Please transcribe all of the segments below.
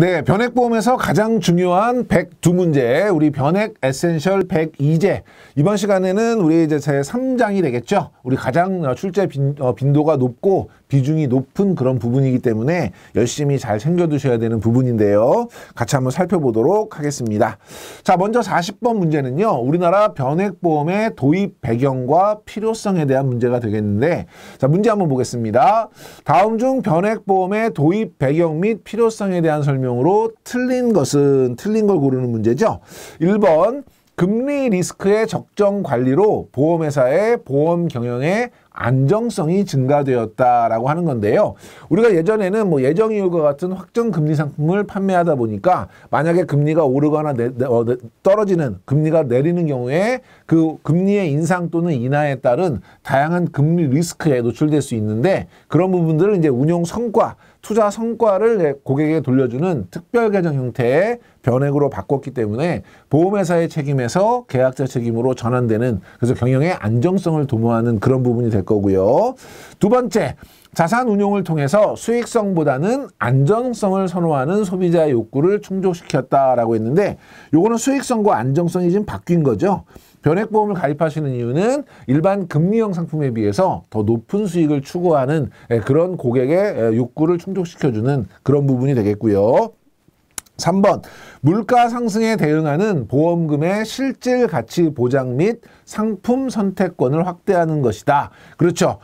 네, 변액보험에서 가장 중요한 102문제, 우리 변액 에센셜 102제. 이번 시간에는 우리 이제 제 3장이 되겠죠. 우리 가장 출제 빈도가 높고 비중이 높은 그런 부분이기 때문에 열심히 잘 챙겨두셔야 되는 부분인데요. 같이 한번 살펴보도록 하겠습니다. 자, 먼저 40번 문제는요. 우리나라 변액보험의 도입 배경과 필요성에 대한 문제가 되겠는데, 자, 문제 한번 보겠습니다. 다음 중 변액보험의 도입 배경 및 필요성에 대한 설명으로 틀린 걸 고르는 문제죠. 1번 금리 리스크의 적정 관리로 보험회사의 보험 경영의 안정성이 증가되었다라고 하는 건데요. 우리가 예전에는 뭐 예정이율과 같은 확정 금리 상품을 판매하다 보니까 만약에 금리가 오르거나 떨어지는 금리가 내리는 경우에 그 금리의 인상 또는 인하에 따른 다양한 금리 리스크에 노출될 수 있는데, 그런 부분들을 이제 운용 성과, 투자 성과를 고객에게 돌려주는 특별 계정 형태의 변액으로 바꿨기 때문에 보험회사의 책임에서 계약자 책임으로 전환되는, 그래서 경영의 안정성을 도모하는 그런 부분이 될 거고요. 두 번째, 자산 운용을 통해서 수익성보다는 안정성을 선호하는 소비자의 욕구를 충족시켰다라고 했는데, 요거는 수익성과 안정성이 지금 바뀐 거죠. 변액보험을 가입하시는 이유는 일반 금리형 상품에 비해서 더 높은 수익을 추구하는 그런 고객의 욕구를 충족시켜주는 그런 부분이 되겠고요. 3번, 물가 상승에 대응하는 보험금의 실질 가치 보장 및 상품 선택권을 확대하는 것이다. 그렇죠.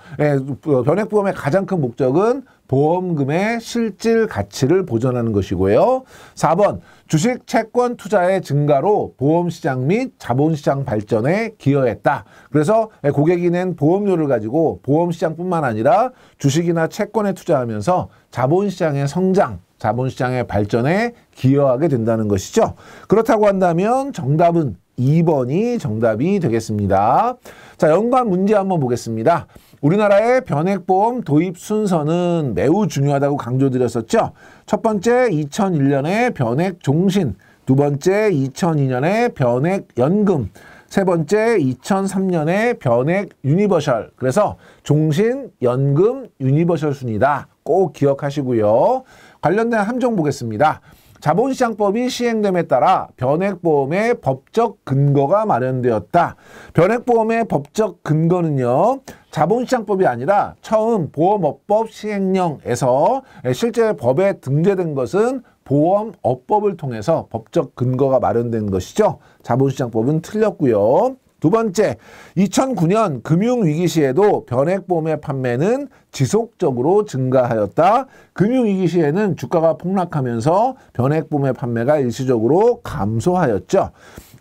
변액보험의 가장 큰 목적은 보험금의 실질 가치를 보존하는 것이고요. 4번, 주식 채권 투자의 증가로 보험시장 및 자본시장 발전에 기여했다. 그래서 고객이 낸 보험료를 가지고 보험시장뿐만 아니라 주식이나 채권에 투자하면서 자본시장의 성장, 자본시장의 발전에 기여하게 된다는 것이죠. 그렇다고 한다면 정답은 2번이 정답이 되겠습니다. 자, 연관 문제 한번 보겠습니다. 우리나라의 변액보험 도입 순서는 매우 중요하다고 강조드렸었죠. 첫 번째 2001년에 변액종신, 두 번째 2002년에 변액연금, 세 번째 2003년에 변액 유니버셜. 그래서 종신, 연금, 유니버셜 순이다. 꼭 기억하시고요. 관련된 함정 보겠습니다. 자본시장법이 시행됨에 따라 변액보험의 법적 근거가 마련되었다. 변액보험의 법적 근거는요, 자본시장법이 아니라 처음 보험업법 시행령에서 실제 법에 등재된 것은 보험업법을 통해서 법적 근거가 마련된 것이죠. 자본시장법은 틀렸고요. 두 번째, 2009년 금융위기 시에도 변액보험의 판매는 지속적으로 증가하였다. 금융위기 시에는 주가가 폭락하면서 변액보험의 판매가 일시적으로 감소하였죠.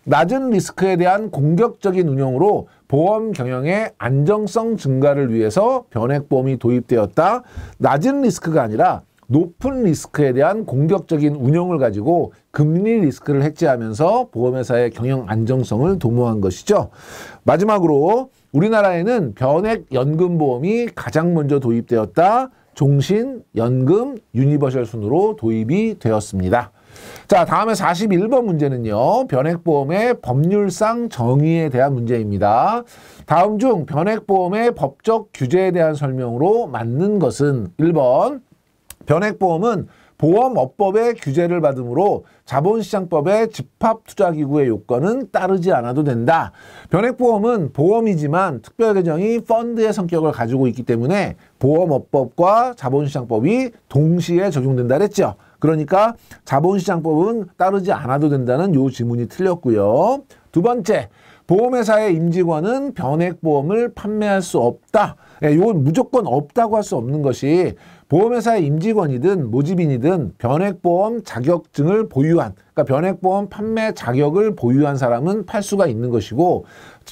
낮은 리스크에 대한 공격적인 운용으로 보험 경영의 안정성 증가를 위해서 변액보험이 도입되었다. 낮은 리스크가 아니라 높은 리스크에 대한 공격적인 운용을 가지고 금리 리스크를 해지하면서 보험회사의 경영 안정성을 도모한 것이죠. 마지막으로 우리나라에는 변액연금보험이 가장 먼저 도입되었다. 종신, 연금, 유니버셜 순으로 도입이 되었습니다. 자, 다음에 41번 문제는요, 변액보험의 법률상 정의에 대한 문제입니다. 다음 중 변액보험의 법적 규제에 대한 설명으로 맞는 것은 1번, 변액보험은 보험업법의 규제를 받으므로 자본시장법의 집합투자기구의 요건은 따르지 않아도 된다. 변액보험은 보험이지만 특별계정이 펀드의 성격을 가지고 있기 때문에 보험업법과 자본시장법이 동시에 적용된다 그랬죠. 그러니까 자본시장법은 따르지 않아도 된다는 요 지문이 틀렸고요. 두 번째, 보험회사의 임직원은 변액보험을 판매할 수 없다. 이건 무조건 없다고 할 수 없는 것이, 보험회사의 임직원이든 모집인이든 변액보험 자격증을 보유한, 그러니까 변액보험 판매 자격을 보유한 사람은 팔 수가 있는 것이고,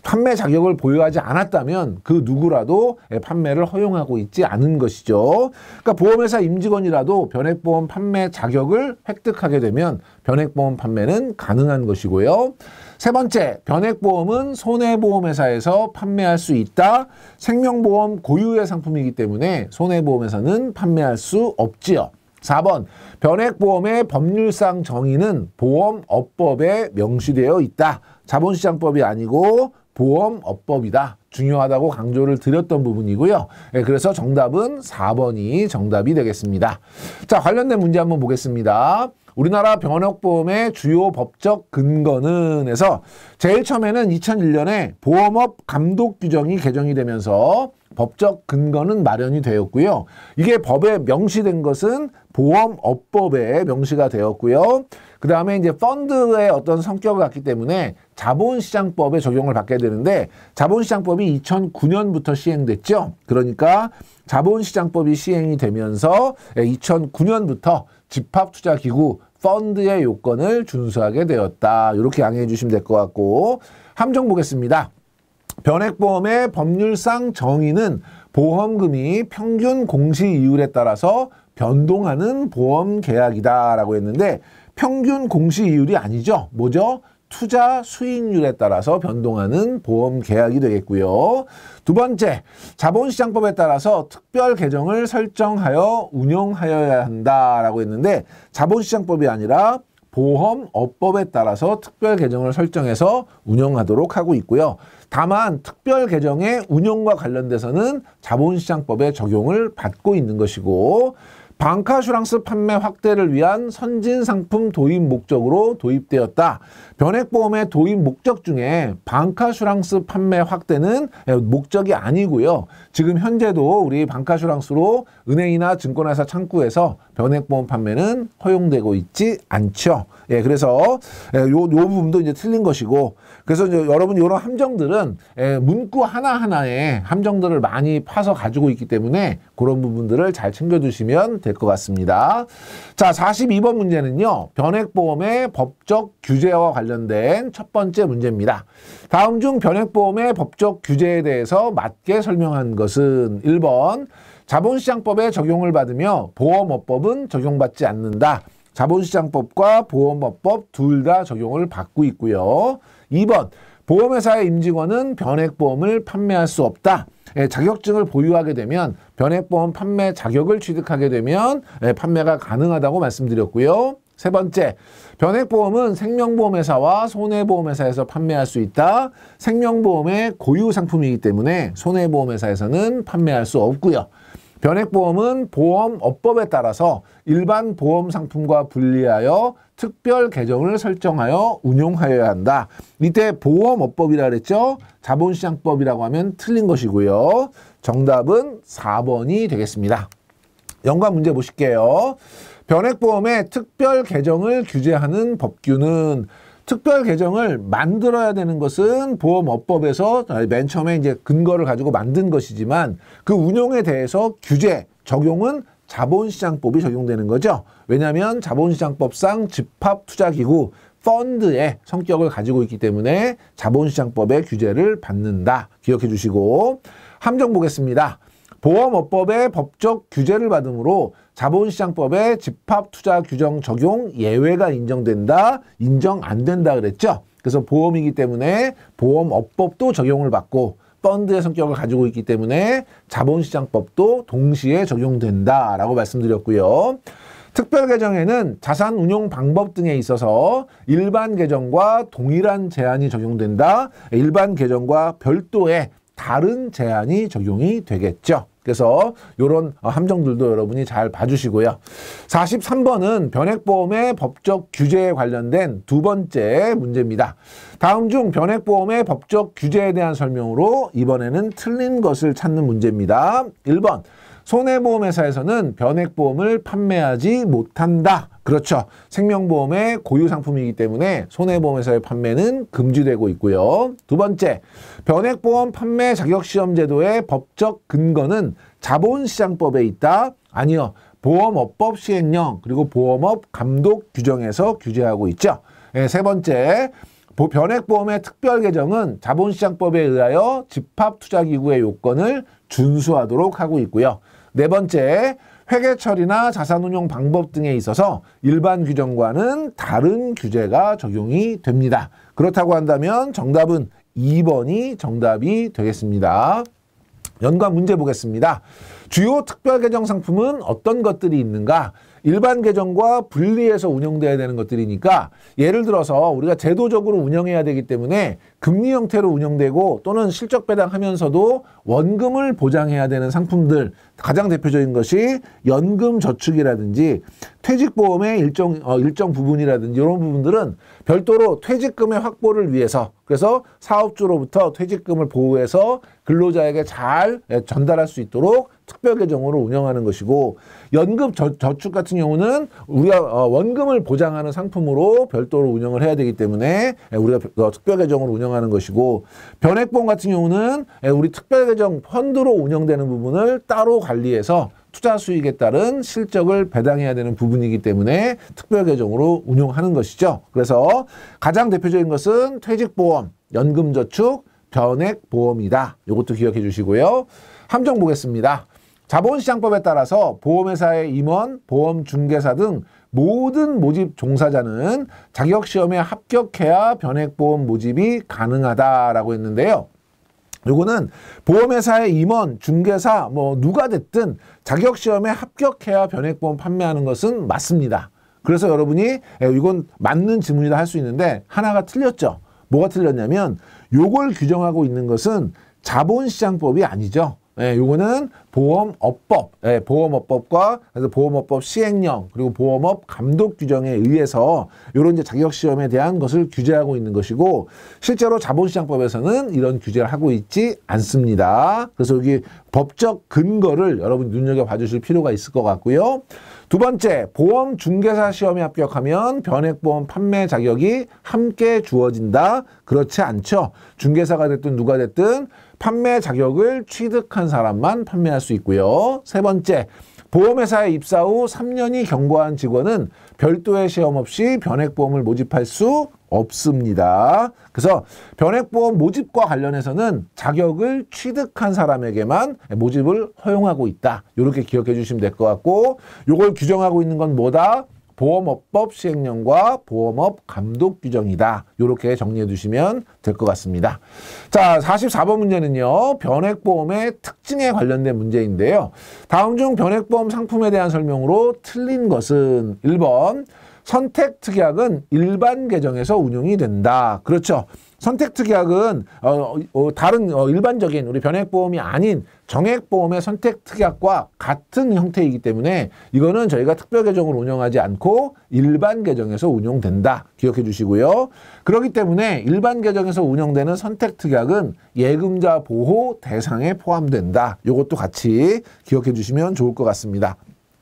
판매 자격을 보유하지 않았다면 그 누구라도 판매를 허용하고 있지 않은 것이죠. 그러니까 보험회사 임직원이라도 변액보험 판매 자격을 획득하게 되면 변액보험 판매는 가능한 것이고요. 세 번째, 변액보험은 손해보험회사에서 판매할 수 있다. 생명보험 고유의 상품이기 때문에 손해보험회사는 판매할 수 없지요. 4번, 변액보험의 법률상 정의는 보험업법에 명시되어 있다. 자본시장법이 아니고 보험업법이다. 중요하다고 강조를 드렸던 부분이고요. 그래서 정답은 4번이 정답이 되겠습니다. 자, 관련된 문제 한번 보겠습니다. 우리나라 변액보험의 주요 법적 근거는 해서 제일 처음에는 2001년에 보험업 감독 규정이 개정이 되면서 법적 근거는 마련이 되었고요. 이게 법에 명시된 것은 보험업법에 명시가 되었고요. 그 다음에 이제 펀드의 어떤 성격을 갖기 때문에 자본시장법에 적용을 받게 되는데 자본시장법이 2009년부터 시행됐죠. 그러니까 자본시장법이 시행이 되면서 2009년부터 집합투자기구 펀드의 요건을 준수하게 되었다. 이렇게 양해해 주시면 될 것 같고 함정 보겠습니다. 변액보험의 법률상 정의는 보험금이 평균 공시이율에 따라서 변동하는 보험계약이다라고 했는데 평균 공시이율이 아니죠. 뭐죠? 투자 수익률에 따라서 변동하는 보험계약이 되겠고요. 두 번째, 자본시장법에 따라서 특별 계정을 설정하여 운영하여야 한다라고 했는데 자본시장법이 아니라 보험업법에 따라서 특별 계정을 설정해서 운영하도록 하고 있고요. 다만 특별 계정의 운영과 관련돼서는 자본시장법의 적용을 받고 있는 것이고 방카슈랑스 판매 확대를 위한 선진상품 도입 목적으로 도입되었다. 변액보험의 도입 목적 중에 방카슈랑스 판매 확대는 목적이 아니고요. 지금 현재도 우리 방카슈랑스로 은행이나 증권회사 창구에서 변액보험 판매는 허용되고 있지 않죠. 예, 그래서 요 부분도 이제 틀린 것이고, 그래서 이제 여러분 이런 함정들은 문구 하나하나에 함정들을 많이 파서 가지고 있기 때문에 그런 부분들을 잘 챙겨두시면 될 것 같습니다. 자, 42번 문제는요. 변액보험의 법적 규제와 관련된 첫 번째 문제입니다. 다음 중 변액보험의 법적 규제에 대해서 맞게 설명한 것은 1번 자본시장법에 적용을 받으며 보험업법은 적용받지 않는다. 자본시장법과 보험업법 둘 다 적용을 받고 있고요. 2번 보험회사의 임직원은 변액보험을 판매할 수 없다. 자격증을 보유하게 되면 변액보험 판매 자격을 취득하게 되면 판매가 가능하다고 말씀드렸고요. 세 번째, 변액보험은 생명보험회사와 손해보험회사에서 판매할 수 있다. 생명보험의 고유 상품이기 때문에 손해보험회사에서는 판매할 수 없고요. 변액보험은 보험업법에 따라서 일반 보험 상품과 분리하여 특별 계정을 설정하여 운용하여야 한다. 이때 보험업법이라 그랬죠. 자본시장법이라고 하면 틀린 것이고요. 정답은 4번이 되겠습니다. 연관 문제 보실게요. 변액보험의 특별 계정을 규제하는 법규는 특별 계정을 만들어야 되는 것은 보험업법에서 맨 처음에 이제 근거를 가지고 만든 것이지만 그 운용에 대해서 규제, 적용은 자본시장법이 적용되는 거죠. 왜냐하면 자본시장법상 집합투자기구, 펀드의 성격을 가지고 있기 때문에 자본시장법의 규제를 받는다. 기억해 주시고 함정 보겠습니다. 보험업법의 법적 규제를 받으므로 자본시장법의 집합투자 규정 적용 예외가 인정된다, 인정 안 된다 그랬죠. 그래서 보험이기 때문에 보험업법도 적용을 받고 펀드의 성격을 가지고 있기 때문에 자본시장법도 동시에 적용된다라고 말씀드렸고요. 특별 계정에는 자산 운용 방법 등에 있어서 일반 계정과 동일한 제한이 적용된다. 일반 계정과 별도의 다른 제한이 적용이 되겠죠. 그래서 이런 함정들도 여러분이 잘 봐주시고요. 43번은 변액보험의 법적 규제에 관련된 두 번째 문제입니다. 다음 중 변액보험의 법적 규제에 대한 설명으로 이번에는 틀린 것을 찾는 문제입니다. 1번 손해보험회사에서는 변액보험을 판매하지 못한다. 그렇죠. 생명보험의 고유 상품이기 때문에 손해보험회사의 판매는 금지되고 있고요. 두 번째, 변액보험 판매 자격시험 제도의 법적 근거는 자본시장법에 있다. 아니요. 보험업법 시행령 그리고 보험업 감독 규정에서 규제하고 있죠. 세 번째, 변액보험의 특별 계정은 자본시장법에 의하여 집합투자기구의 요건을 준수하도록 하고 있고요. 네 번째, 회계 처리나 자산운용 방법 등에 있어서 일반 규정과는 다른 규제가 적용이 됩니다. 그렇다고 한다면 정답은 2번이 정답이 되겠습니다. 연관 문제 보겠습니다. 주요 특별 계정 상품은 어떤 것들이 있는가? 일반 계정과 분리해서 운영돼야 되는 것들이니까 예를 들어서 우리가 제도적으로 운영해야 되기 때문에 금리 형태로 운영되고 또는 실적 배당하면서도 원금을 보장해야 되는 상품들 가장 대표적인 것이 연금 저축이라든지 퇴직보험의 일정 부분이라든지 이런 부분들은 별도로 퇴직금의 확보를 위해서 그래서 사업주로부터 퇴직금을 보호해서 근로자에게 잘 전달할 수 있도록 특별 계정으로 운영하는 것이고 연금 저축 같은 경우는 우리가 원금을 보장하는 상품으로 별도로 운영을 해야 되기 때문에 우리가 특별 계정으로 운영하는 것이고 변액보험 같은 경우는 우리 특별 계정 펀드로 운영되는 부분을 따로 관리해서 투자 수익에 따른 실적을 배당해야 되는 부분이기 때문에 특별 계정으로 운용하는 것이죠. 그래서 가장 대표적인 것은 퇴직보험, 연금저축, 변액보험이다. 이것도 기억해 주시고요. 함정 보겠습니다. 자본시장법에 따라서 보험회사의 임원, 보험중개사 등 모든 모집 종사자는 자격시험에 합격해야 변액보험 모집이 가능하다라고 했는데요. 요거는 보험회사의 임원, 중개사 누가 됐든 자격시험에 합격해야 변액보험 판매하는 것은 맞습니다. 그래서 여러분이 이건 맞는 질문이다 할 수 있는데 하나가 틀렸죠. 뭐가 틀렸냐면 요걸 규정하고 있는 것은 자본시장법이 아니죠. 요거는 보험업법, 보험업법과 그래서 보험업법 시행령 그리고 보험업 감독 규정에 의해서 이런 이제 자격시험에 대한 것을 규제하고 있는 것이고 실제로 자본시장법에서는 이런 규제를 하고 있지 않습니다. 그래서 여기 법적 근거를 여러분 눈여겨봐 주실 필요가 있을 것 같고요. 두 번째, 보험 중개사 시험에 합격하면 변액보험 판매 자격이 함께 주어진다. 그렇지 않죠. 중개사가 됐든 누가 됐든 판매 자격을 취득한 사람만 판매할 수 있고요. 세 번째, 보험회사에 입사 후 3년이 경과한 직원은 별도의 시험 없이 변액보험을 모집할 수 없습니다. 그래서 변액보험 모집과 관련해서는 자격을 취득한 사람에게만 모집을 허용하고 있다. 이렇게 기억해 주시면 될 것 같고 이걸 규정하고 있는 건 뭐다? 보험업법 시행령과 보험업 감독 규정이다. 이렇게 정리해 두시면 될 것 같습니다. 자, 44번 문제는요. 변액보험의 특징에 관련된 문제인데요. 다음 중 변액보험 상품에 대한 설명으로 틀린 것은 1번 선택특약은 일반 계정에서 운용이 된다. 그렇죠. 선택특약은 다른 일반적인 우리 변액보험이 아닌 정액보험의 선택특약과 같은 형태이기 때문에 이거는 저희가 특별계정으로 운영하지 않고 일반 계정에서 운용된다. 기억해 주시고요. 그렇기 때문에 일반 계정에서 운영되는 선택특약은 예금자 보호 대상에 포함된다. 이것도 같이 기억해 주시면 좋을 것 같습니다.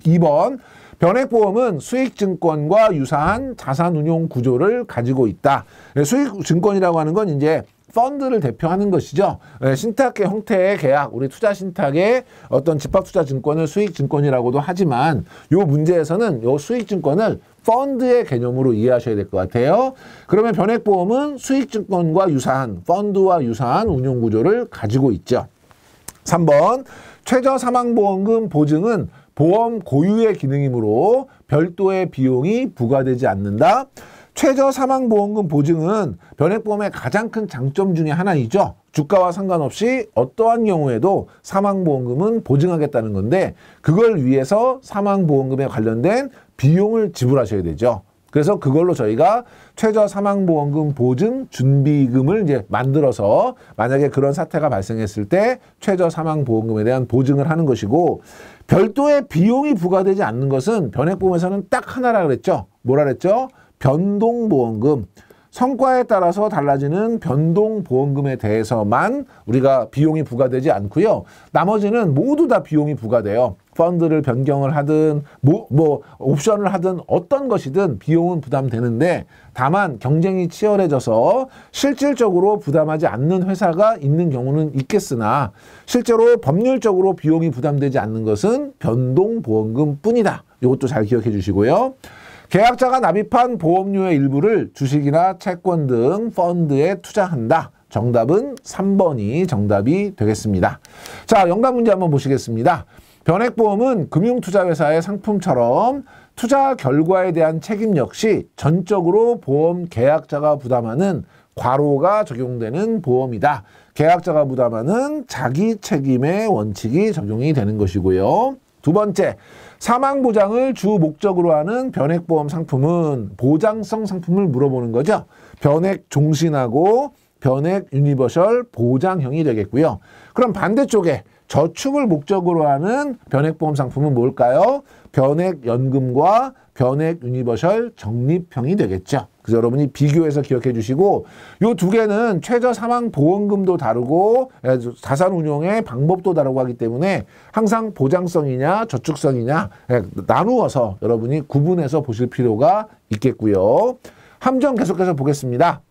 2번 변액보험은 수익증권과 유사한 자산운용 구조를 가지고 있다. 수익증권이라고 하는 건 이제 펀드를 대표하는 것이죠. 신탁의 형태의 계약, 우리 투자신탁의 어떤 집합투자증권을 수익증권이라고도 하지만 이 문제에서는 이 수익증권을 펀드의 개념으로 이해하셔야 될 것 같아요. 그러면 변액보험은 수익증권과 유사한, 펀드와 유사한 운용구조를 가지고 있죠. 3번 최저사망보험금 보증은 보험 고유의 기능이므로 별도의 비용이 부과되지 않는다. 최저사망보험금 보증은 변액보험의 가장 큰 장점 중에 하나이죠. 주가와 상관없이 어떠한 경우에도 사망보험금은 보증하겠다는 건데 그걸 위해서 사망보험금에 관련된 비용을 지불하셔야 되죠. 그래서 그걸로 저희가 최저사망보험금 보증 준비금을 이제 만들어서 만약에 그런 사태가 발생했을 때 최저사망보험금에 대한 보증을 하는 것이고 별도의 비용이 부과되지 않는 것은 변액보험에서는 딱 하나라 그랬죠. 뭐라 그랬죠? 변동보험금. 성과에 따라서 달라지는 변동보험금에 대해서만 우리가 비용이 부과되지 않고요. 나머지는 모두 다 비용이 부과돼요. 펀드를 변경을 하든 옵션을 하든 어떤 것이든 비용은 부담되는데 다만 경쟁이 치열해져서 실질적으로 부담하지 않는 회사가 있는 경우는 있겠으나 실제로 법률적으로 비용이 부담되지 않는 것은 변동보험금 뿐이다. 이것도 잘 기억해 주시고요. 계약자가 납입한 보험료의 일부를 주식이나 채권 등 펀드에 투자한다. 정답은 3번이 정답이 되겠습니다. 자, 영답 문제 한번 보시겠습니다. 변액보험은 금융투자회사의 상품처럼 투자 결과에 대한 책임 역시 전적으로 보험 계약자가 부담하는 과로가 적용되는 보험이다. 계약자가 부담하는 자기 책임의 원칙이 적용이 되는 것이고요. 두 번째, 사망보장을 주 목적으로 하는 변액보험 상품은 보장성 상품을 물어보는 거죠. 변액 종신하고 변액 유니버셜 보장형이 되겠고요. 그럼 반대쪽에 저축을 목적으로 하는 변액보험 상품은 뭘까요? 변액연금과 변액 유니버셜 적립형이 되겠죠. 그래서 여러분이 비교해서 기억해 주시고 요 두 개는 최저 사망 보험금도 다르고 자산 운용의 방법도 다르고 하기 때문에 항상 보장성이냐 저축성이냐 나누어서 여러분이 구분해서 보실 필요가 있겠고요. 함정 계속해서 보겠습니다.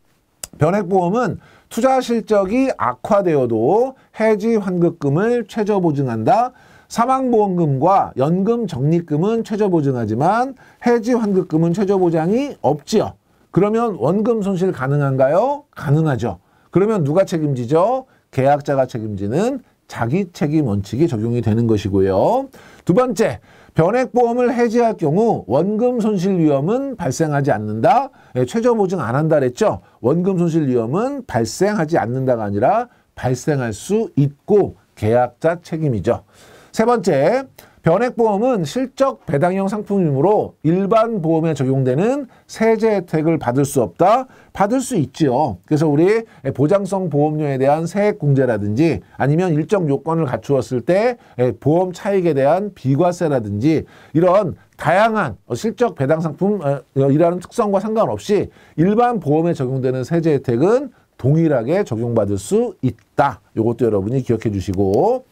변액보험은 투자 실적이 악화되어도 해지 환급금을 최저 보증한다. 사망보험금과 연금 적립금은 최저 보증하지만 해지 환급금은 최저 보장이 없지요. 그러면 원금 손실 가능한가요? 가능하죠. 그러면 누가 책임지죠? 계약자가 책임지는 자기 책임 원칙이 적용이 되는 것이고요. 두 번째, 변액보험을 해지할 경우 원금 손실 위험은 발생하지 않는다. 최저 보증 안 한다 그랬죠. 원금 손실 위험은 발생하지 않는다가 아니라 발생할 수 있고 계약자 책임이죠. 세 번째, 변액보험은 실적 배당형 상품이므로 일반 보험에 적용되는 세제 혜택을 받을 수 없다. 받을 수 있지요. 그래서 우리 보장성 보험료에 대한 세액 공제라든지 아니면 일정 요건을 갖추었을 때 보험 차익에 대한 비과세라든지 이런 다양한 실적 배당 상품이라는 특성과 상관없이 일반 보험에 적용되는 세제 혜택은 동일하게 적용받을 수 있다. 이것도 여러분이 기억해 주시고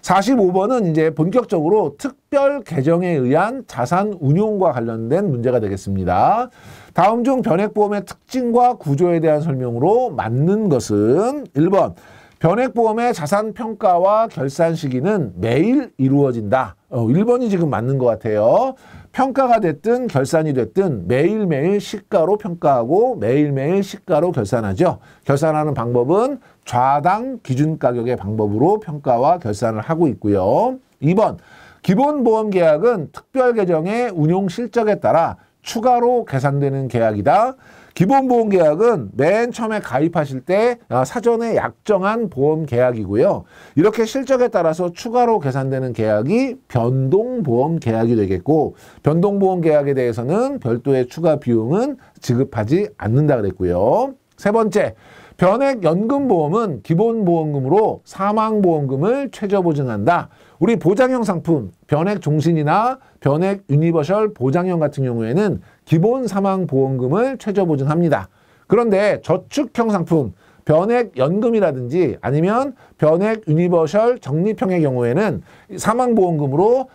45번은 이제 본격적으로 특별 개정에 의한 자산 운용과 관련된 문제가 되겠습니다. 다음 중 변액보험의 특징과 구조에 대한 설명으로 맞는 것은 1번 변액보험의 자산 평가와 결산 시기는 매일 이루어진다. 1번이 지금 맞는 것 같아요. 평가가 됐든 결산이 됐든 매일매일 시가로 평가하고 매일매일 시가로 결산하죠. 결산하는 방법은 좌당 기준가격의 방법으로 평가와 결산을 하고 있고요. 2번, 기본보험계약은 특별계정의 운용 실적에 따라 추가로 계산되는 계약이다. 기본보험계약은 맨 처음에 가입하실 때 사전에 약정한 보험계약이고요. 이렇게 실적에 따라서 추가로 계산되는 계약이 변동보험계약이 되겠고 변동보험계약에 대해서는 별도의 추가 비용은 지급하지 않는다 그랬고요. 세 번째, 변액연금보험은 기본보험금으로 사망보험금을 최저 보증한다. 우리 보장형 상품, 변액종신이나 변액 유니버셜 보장형 같은 경우에는 기본 사망보험금을 최저 보증합니다. 그런데 저축형 상품, 변액연금이라든지 아니면 변액 유니버셜 적립형의 경우에는 사망보험금으로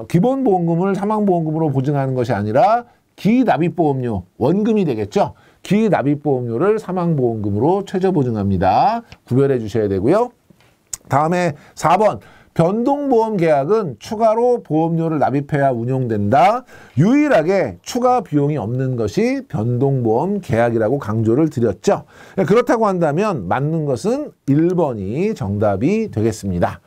기본보험금을 사망보험금으로 보증하는 것이 아니라 기납입보험료, 원금이 되겠죠. 기납입보험료를 사망보험금으로 최저 보증합니다. 구별해 주셔야 되고요. 다음에 4번. 변동보험 계약은 추가로 보험료를 납입해야 운용된다. 유일하게 추가 비용이 없는 것이 변동보험 계약이라고 강조를 드렸죠. 그렇다고 한다면 맞는 것은 1번이 정답이 되겠습니다.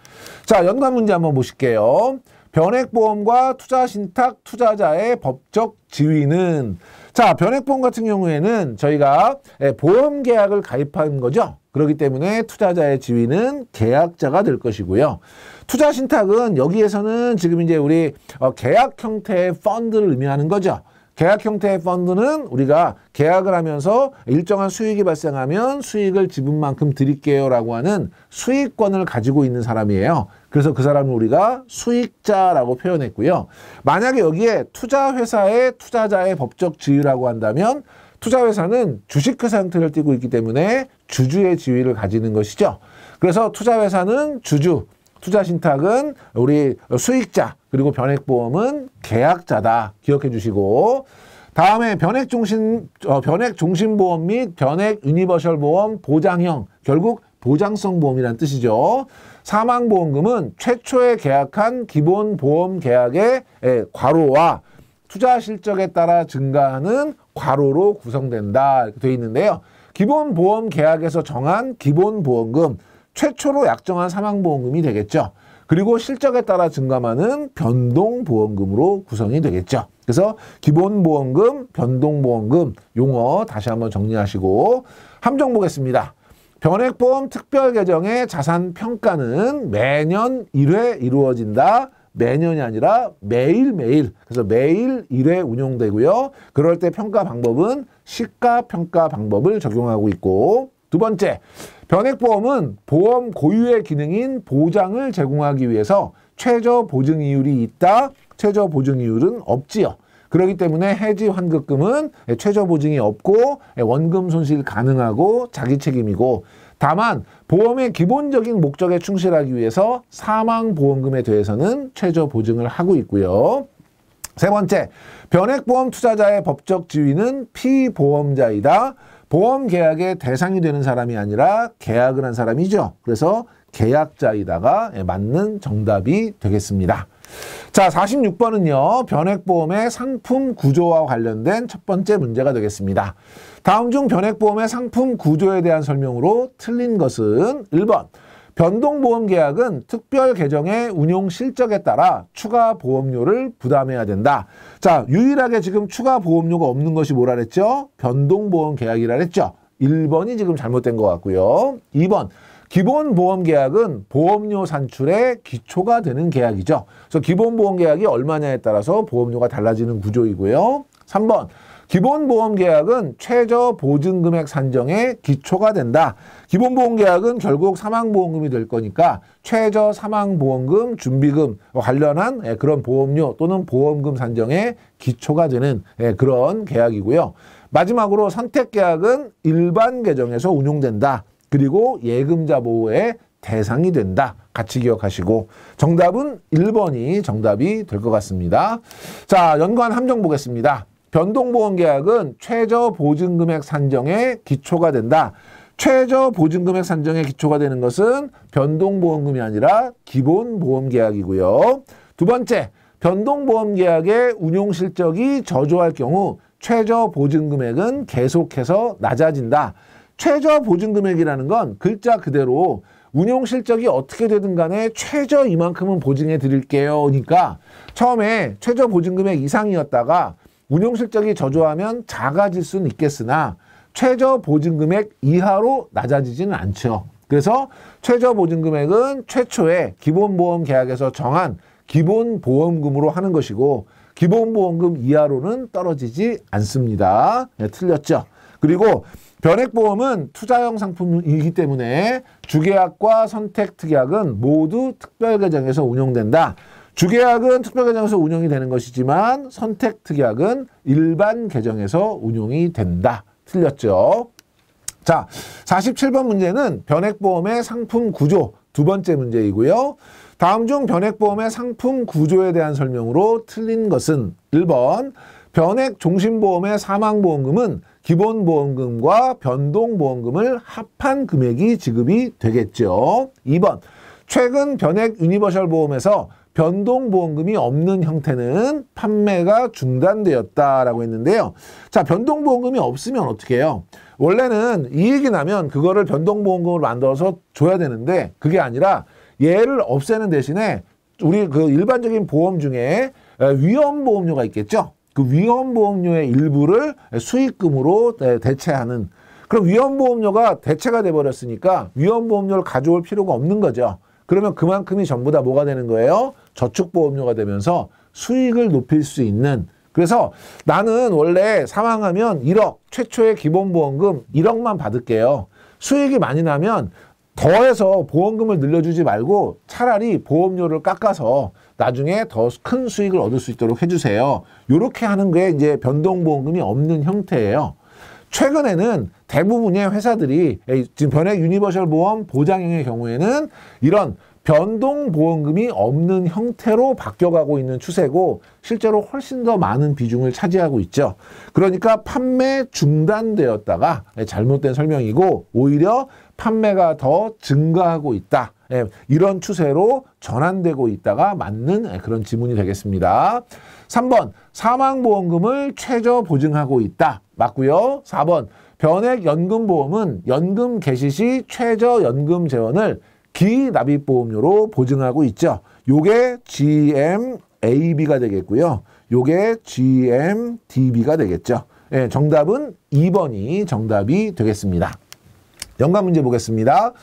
자, 연관 문제 한번 보실게요. 변액보험과 투자신탁 투자자의 법적 지위는 자, 변액보험 같은 경우에는 저희가 보험 계약을 가입한 거죠. 그렇기 때문에 투자자의 지위는 계약자가 될 것이고요. 투자신탁은 여기에서는 지금 이제 우리 계약 형태의 펀드를 의미하는 거죠. 계약 형태의 펀드는 우리가 계약을 하면서 일정한 수익이 발생하면 수익을 지분만큼 드릴게요라고 하는 수익권을 가지고 있는 사람이에요. 그래서 그 사람을 우리가 수익자라고 표현했고요. 만약에 여기에 투자회사의 투자자의 법적 지위라고 한다면 투자회사는 주식회사 형태를 띠고 있기 때문에 주주의 지위를 가지는 것이죠. 그래서 투자회사는 주주, 투자신탁은 우리 수익자, 그리고 변액보험은 계약자다. 기억해 주시고 다음에 변액종신보험 및 변액 유니버셜 보험 보장형, 결국 보장성 보험이라는 뜻이죠. 사망보험금은 최초에 계약한 기본보험 계약의 괄호와 투자 실적에 따라 증가하는 괄호로 구성된다. 이렇게 되어 있는데요. 기본보험 계약에서 정한 기본보험금, 최초로 약정한 사망보험금이 되겠죠. 그리고 실적에 따라 증감하는 변동보험금으로 구성이 되겠죠. 그래서 기본보험금, 변동보험금 용어 다시 한번 정리하시고 함정 보겠습니다. 변액보험 특별계정의 자산평가는 매년 1회 이루어진다. 매년이 아니라 매일매일. 그래서 매일 1회 운용되고요. 그럴 때 평가 방법은 시가평가 방법을 적용하고 있고, 두 번째, 변액보험은 보험 고유의 기능인 보장을 제공하기 위해서 최저 보증이율이 있다. 최저 보증이율은 없지요. 그렇기 때문에 해지 환급금은 최저 보증이 없고 원금 손실 가능하고 자기 책임이고, 다만 보험의 기본적인 목적에 충실하기 위해서 사망보험금에 대해서는 최저 보증을 하고 있고요. 세 번째, 변액보험 투자자의 법적 지위는 피보험자이다. 보험 계약의 대상이 되는 사람이 아니라 계약을 한 사람이죠. 그래서 계약자이다가 맞는 정답이 되겠습니다. 자, 46번은요. 변액보험의 상품 구조와 관련된 첫 번째 문제가 되겠습니다. 다음 중 변액보험의 상품 구조에 대한 설명으로 틀린 것은 1번. 변동보험 계약은 특별 계정의 운용 실적에 따라 추가 보험료를 부담해야 된다. 자, 유일하게 지금 추가 보험료가 없는 것이 뭐라 그랬죠? 변동보험 계약이라 그랬죠? 1번이 지금 잘못된 것 같고요. 2번. 기본보험 계약은 보험료 산출의 기초가 되는 계약이죠. 그래서 기본보험 계약이 얼마냐에 따라서 보험료가 달라지는 구조이고요. 3번. 기본보험 계약은 최저 보증금액 산정의 기초가 된다. 기본보험 계약은 결국 사망보험금이 될 거니까 최저 사망보험금, 준비금 관련한 그런 보험료 또는 보험금 산정의 기초가 되는 그런 계약이고요. 마지막으로 선택계약은 일반 계정에서 운용된다. 그리고 예금자 보호의 대상이 된다. 같이 기억하시고 정답은 1번이 정답이 될 것 같습니다. 자, 연관 함정 보겠습니다. 변동보험 계약은 최저 보증금액 산정의 기초가 된다. 최저 보증금액 산정의 기초가 되는 것은 변동보험금이 아니라 기본보험 계약이고요. 두 번째, 변동보험 계약의 운용 실적이 저조할 경우 최저 보증금액은 계속해서 낮아진다. 최저 보증금액이라는 건 글자 그대로 운용 실적이 어떻게 되든 간에 최저 이만큼은 보증해 드릴게요. 그러니까 처음에 최저 보증금액 이상이었다가 운용 실적이 저조하면 작아질 수는 있겠으나 최저 보증금액 이하로 낮아지지는 않죠. 그래서 최저 보증금액은 최초에 기본보험 계약에서 정한 기본보험금으로 하는 것이고 기본보험금 이하로는 떨어지지 않습니다. 네, 틀렸죠. 그리고 변액보험은 투자형 상품이기 때문에 주계약과 선택특약은 모두 특별계정에서 운용된다. 주계약은 특별계정에서 운용이 되는 것이지만 선택특약은 일반 계정에서 운용이 된다. 틀렸죠. 자, 47번 문제는 변액보험의 상품 구조 두 번째 문제이고요. 다음 중 변액보험의 상품 구조에 대한 설명으로 틀린 것은 1번. 변액 종신보험의 사망보험금은 기본보험금과 변동보험금을 합한 금액이 지급이 되겠죠. 2번. 최근 변액 유니버셜 보험에서 변동보험금이 없는 형태는 판매가 중단되었다라고 했는데요. 자, 변동보험금이 없으면 어떻게 해요? 원래는 이익이 나면 그거를 변동보험금으로 만들어서 줘야 되는데 그게 아니라 얘를 없애는 대신에 우리 그 일반적인 보험 중에 위험보험료가 있겠죠. 그 위험보험료의 일부를 수익금으로 대체하는, 그럼 위험보험료가 대체가 돼버렸으니까 위험보험료를 가져올 필요가 없는 거죠. 그러면 그만큼이 전부 다 뭐가 되는 거예요? 저축보험료가 되면서 수익을 높일 수 있는. 그래서 나는 원래 사망하면 1억, 최초의 기본보험금 1억만 받을게요. 수익이 많이 나면 더해서 보험금을 늘려주지 말고 차라리 보험료를 깎아서 나중에 더 큰 수익을 얻을 수 있도록 해주세요. 이렇게 하는 게 이제 변동보험금이 없는 형태예요. 최근에는 대부분의 회사들이 지금 변액 유니버셜 보험 보장형의 경우에는 이런 변동보험금이 없는 형태로 바뀌어가고 있는 추세고 실제로 훨씬 더 많은 비중을 차지하고 있죠. 그러니까 판매 중단되었다가 잘못된 설명이고 오히려 판매가 더 증가하고 있다. 이런 추세로 전환되고 있다가 맞는 그런 지문이 되겠습니다. 3번, 사망보험금을 최저 보증하고 있다. 맞고요. 4번, 변액연금보험은 연금 개시 시 최저 연금 재원을 기납입보험료로 보증하고 있죠. 요게 GMAB가 되겠고요. 요게 GMDB가 되겠죠. 정답은 2번이 정답이 되겠습니다. 연관 문제 보겠습니다.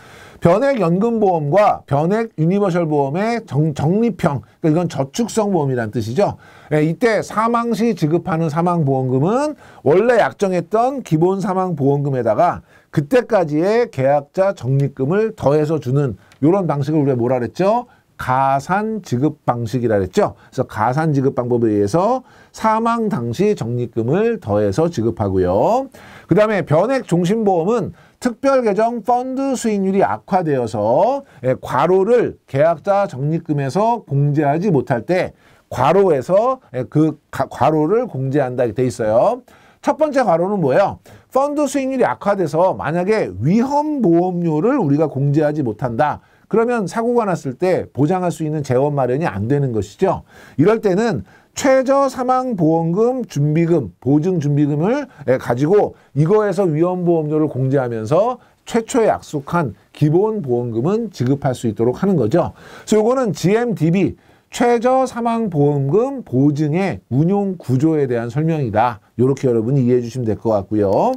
변액연금보험과 변액유니버셜보험의 적립형, 그러니까 이건 저축성 보험이라는 뜻이죠. 예, 이때 사망 시 지급하는 사망보험금은 원래 약정했던 기본 사망보험금에다가 그때까지의 계약자 적립금을 더해서 주는 이런 방식을 우리가 뭐라 그랬죠? 가산 지급 방식이라 그랬죠. 그래서 가산 지급 방법에 의해서 사망 당시 적립금을 더해서 지급하고요. 그 다음에 변액 종신보험은 특별 개정 펀드 수익률이 악화되어서 과로를 계약자 적립금에서 공제하지 못할 때 과로에서 그 과로를 공제한다 돼 있어요. 첫 번째 과로는 뭐예요? 펀드 수익률이 악화돼서 만약에 위험보험료를 우리가 공제하지 못한다. 그러면 사고가 났을 때 보장할 수 있는 재원 마련이 안 되는 것이죠. 이럴 때는 최저 사망보험금 준비금, 보증준비금을 가지고 이거에서 위험보험료를 공제하면서 최초에 약속한 기본보험금은 지급할 수 있도록 하는 거죠. 그래서 이거는 GMDB, 최저 사망보험금 보증의 운용 구조에 대한 설명이다. 이렇게 여러분이 이해해 주시면 될 것 같고요.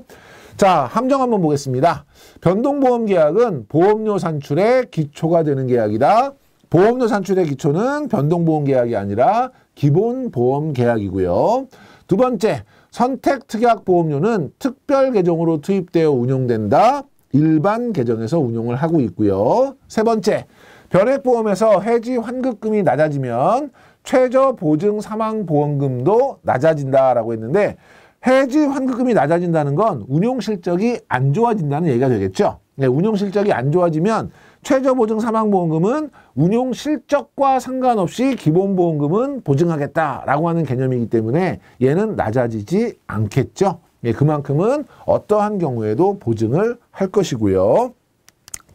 자, 함정 한번 보겠습니다. 변동보험 계약은 보험료 산출의 기초가 되는 계약이다. 보험료 산출의 기초는 변동보험 계약이 아니라 기본보험 계약이고요. 두 번째, 선택특약보험료는 특별 계정으로 투입되어 운용된다. 일반 계정에서 운용을 하고 있고요. 세 번째, 변액보험에서 해지 환급금이 낮아지면 최저 보증 사망보험금도 낮아진다라고 했는데 해지 환급금이 낮아진다는 건 운용 실적이 안 좋아진다는 얘기가 되겠죠. 네, 운용 실적이 안 좋아지면 최저 보증 사망보험금은 운용 실적과 상관없이 기본보험금은 보증하겠다라고 하는 개념이기 때문에 얘는 낮아지지 않겠죠. 네, 그만큼은 어떠한 경우에도 보증을 할 것이고요.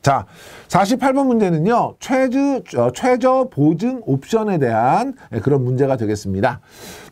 자, 48번 문제는요, 최저 보증 옵션에 대한 그런 문제가 되겠습니다.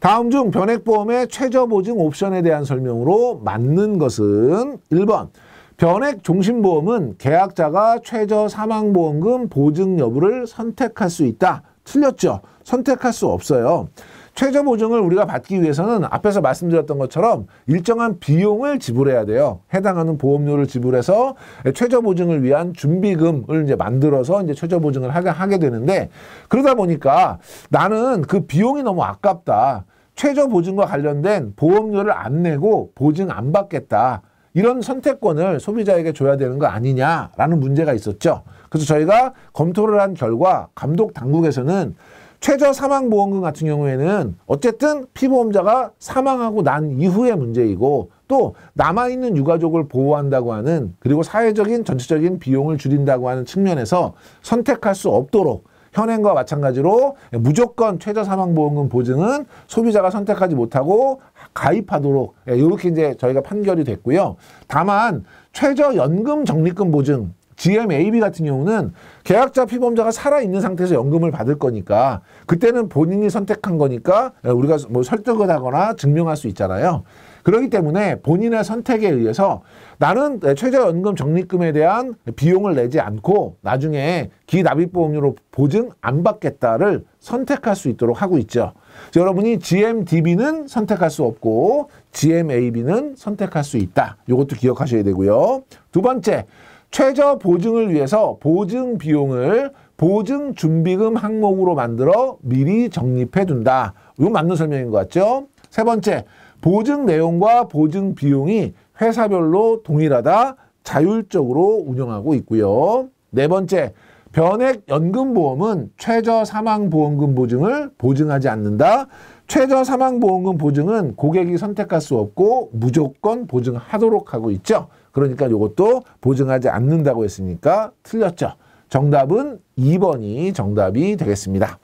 다음 중 변액보험의 최저 보증 옵션에 대한 설명으로 맞는 것은 1번, 변액 종신보험은 계약자가 최저 사망보험금 보증 여부를 선택할 수 있다. 틀렸죠? 선택할 수 없어요. 최저 보증을 우리가 받기 위해서는 앞에서 말씀드렸던 것처럼 일정한 비용을 지불해야 돼요. 해당하는 보험료를 지불해서 최저 보증을 위한 준비금을 이제 만들어서 이제 최저 보증을 하게 되는데 그러다 보니까 나는 그 비용이 너무 아깝다. 최저 보증과 관련된 보험료를 안 내고 보증 안 받겠다. 이런 선택권을 소비자에게 줘야 되는 거 아니냐라는 문제가 있었죠. 그래서 저희가 검토를 한 결과 감독 당국에서는 최저 사망보험금 같은 경우에는 어쨌든 피보험자가 사망하고 난 이후의 문제이고 또 남아있는 유가족을 보호한다고 하는 그리고 사회적인 전체적인 비용을 줄인다고 하는 측면에서 선택할 수 없도록 현행과 마찬가지로 무조건 최저 사망보험금 보증은 소비자가 선택하지 못하고 가입하도록 이렇게 이제 저희가 판결이 됐고요. 다만 최저 연금 적립금 보증 GMAB 같은 경우는 계약자 피보험자가 살아있는 상태에서 연금을 받을 거니까 그때는 본인이 선택한 거니까 우리가 뭐 설득을 하거나 증명할 수 있잖아요. 그렇기 때문에 본인의 선택에 의해서 나는 최저연금 적립금에 대한 비용을 내지 않고 나중에 기납입보험료로 보증 안 받겠다를 선택할 수 있도록 하고 있죠. 여러분이 GMDB는 선택할 수 없고 GMAB는 선택할 수 있다. 이것도 기억하셔야 되고요. 두 번째, 최저 보증을 위해서 보증 비용을 보증 준비금 항목으로 만들어 미리 적립해 둔다. 이건 맞는 설명인 것 같죠? 세 번째, 보증 내용과 보증 비용이 회사별로 동일하다. 자율적으로 운영하고 있고요. 네 번째, 변액 연금보험은 최저 사망보험금 보증을 보증하지 않는다. 최저 사망보험금 보증은 고객이 선택할 수 없고 무조건 보증하도록 하고 있죠. 그러니까 이것도 보증하지 않는다고 했으니까 틀렸죠. 정답은 2번이 정답이 되겠습니다.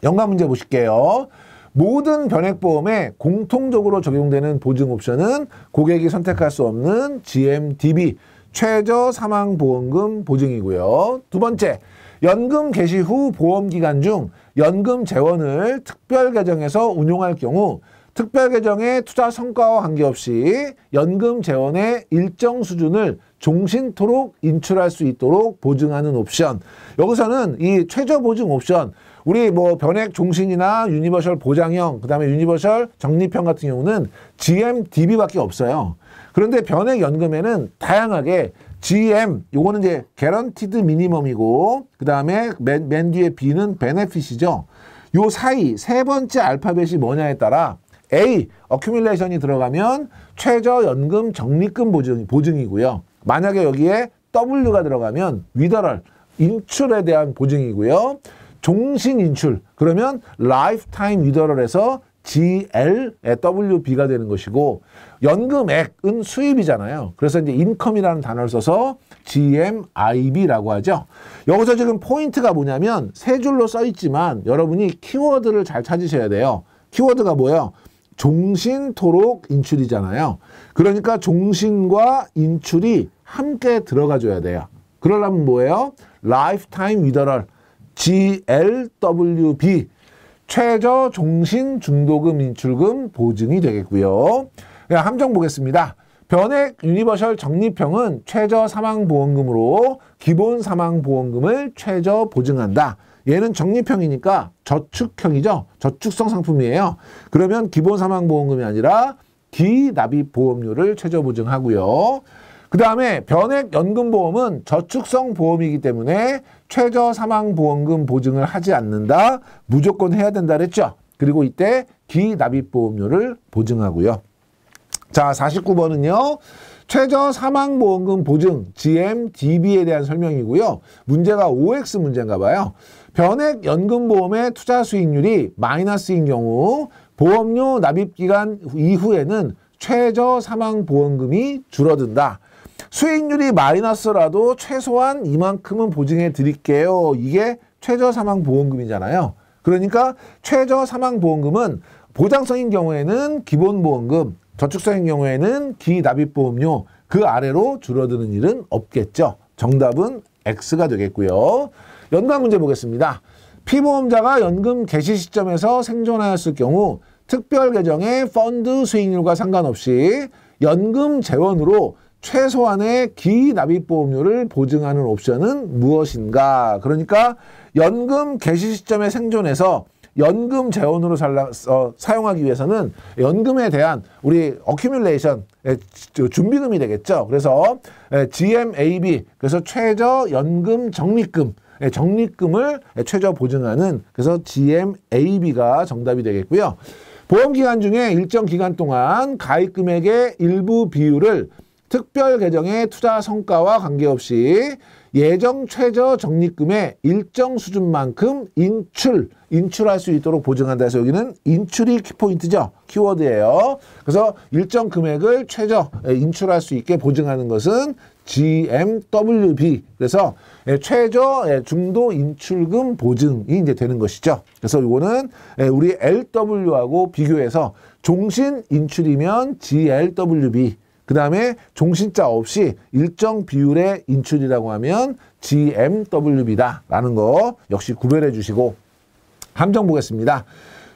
연관 문제 보실게요. 모든 변액보험에 공통적으로 적용되는 보증 옵션은 고객이 선택할 수 없는 GMDB, 최저 사망보험금 보증이고요. 두 번째, 연금 개시 후 보험기간 중 연금 재원을 특별 계정에서 운용할 경우 특별 계정의 투자 성과와 관계없이 연금 재원의 일정 수준을 종신토록 인출할 수 있도록 보증하는 옵션. 여기서는 이 최저 보증 옵션, 우리 뭐 변액 종신이나 유니버셜 보장형, 그 다음에 유니버셜 적립형 같은 경우는 GMDB밖에 없어요. 그런데 변액 연금에는 다양하게 GM 요거는 이제 guaranteed minimum이고 그 다음에 맨 뒤에 B는 benefit이죠. 요 사이 세 번째 알파벳이 뭐냐에 따라 A, accumulation이 들어가면 최저연금 적립금 보증이고요. 만약에 여기에 W가 들어가면 withdrawal, 인출에 대한 보증이고요. 종신 인출, 그러면 lifetime withdrawal에서 GLWB가 되는 것이고 연금액은 수입이잖아요. 그래서 이제 인컴이라는 단어를 써서 GMIB라고 하죠. 여기서 지금 포인트가 뭐냐면 세 줄로 써 있지만 여러분이 키워드를 잘 찾으셔야 돼요. 키워드가 뭐예요? 종신토록 인출이잖아요. 그러니까 종신과 인출이 함께 들어가줘야 돼요. 그러려면 뭐예요? Lifetime Withdrawal, GLWB, 최저 종신 중도금 인출금 보증이 되겠고요. 함정 보겠습니다. 변액 유니버셜 적립형은 최저 사망보험금으로 기본 사망보험금을 최저 보증한다. 얘는 적립형이니까 저축형이죠. 저축성 상품이에요. 그러면 기본 사망보험금이 아니라 기납입보험료를 최저 보증하고요. 그 다음에 변액연금보험은 저축성 보험이기 때문에 최저 사망보험금 보증을 하지 않는다. 무조건 해야 된다 그랬죠. 그리고 이때 기납입보험료를 보증하고요. 자, 49번은요. 최저 사망보험금 보증 GMDB에 대한 설명이고요. 문제가 OX 문제인가 봐요. 변액연금보험의 투자 수익률이 마이너스인 경우 보험료 납입기간 이후에는 최저 사망보험금이 줄어든다. 수익률이 마이너스라도 최소한 이만큼은 보증해 드릴게요. 이게 최저 사망보험금이잖아요. 그러니까 최저 사망보험금은 보장성인 경우에는 기본보험금, 저축성인 경우에는 기납입보험료 그 아래로 줄어드는 일은 없겠죠. 정답은 X가 되겠고요. 연관 문제 보겠습니다. 피보험자가 연금 개시 시점에서 생존하였을 경우 특별 계정의 펀드 수익률과 상관없이 연금 재원으로 최소한의 기납입보험료를 보증하는 옵션은 무엇인가? 그러니까 연금 개시 시점에 생존해서 연금 재원으로 사용하기 위해서는 연금에 대한 우리 어큐뮬레이션 준비금이 되겠죠. 그래서 GMAB, 그래서 최저 연금 적립금, 적립금을 최저 보증하는 그래서 GMAB가 정답이 되겠고요. 보험기간 중에 일정 기간 동안 가입금액의 일부 비율을 특별 계정의 투자 성과와 관계없이 예정 최저 적립금의 일정 수준만큼 인출할 수 있도록 보증한다 해서 여기는 인출이 키포인트죠. 키워드예요. 그래서 일정 금액을 최저 인출할 수 있게 보증하는 것은 GMWB. 그래서 최저 중도 인출금 보증이 이제 되는 것이죠. 그래서 이거는 우리 LW하고 비교해서 종신 인출이면 GLWB. 그 다음에 종신자 없이 일정 비율의 인출이라고 하면 GMWB다라는 거 역시 구별해 주시고 함정 보겠습니다.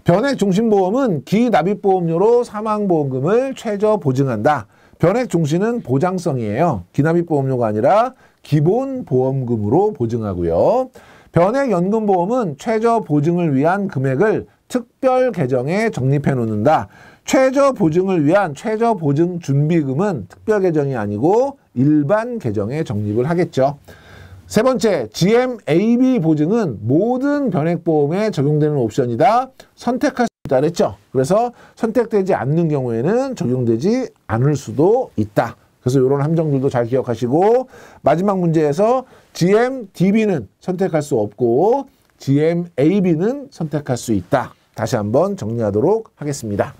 변액종신보험은 기납입보험료로 사망보험금을 최저 보증한다. 변액종신은 보장성이에요. 기납입보험료가 아니라 기본보험금으로 보증하고요. 변액연금보험은 최저 보증을 위한 금액을 특별 계정에 적립해 놓는다. 최저 보증을 위한 최저 보증 준비금은 특별 계정이 아니고 일반 계정에 적립을 하겠죠. 세 번째, GMAB 보증은 모든 변액보험에 적용되는 옵션이다. 선택할 수 있다 그랬죠. 그래서 선택되지 않는 경우에는 적용되지 않을 수도 있다. 그래서 이런 함정들도 잘 기억하시고 마지막 문제에서 GMDB는 선택할 수 없고 GMAB는 선택할 수 있다. 다시 한번 정리하도록 하겠습니다.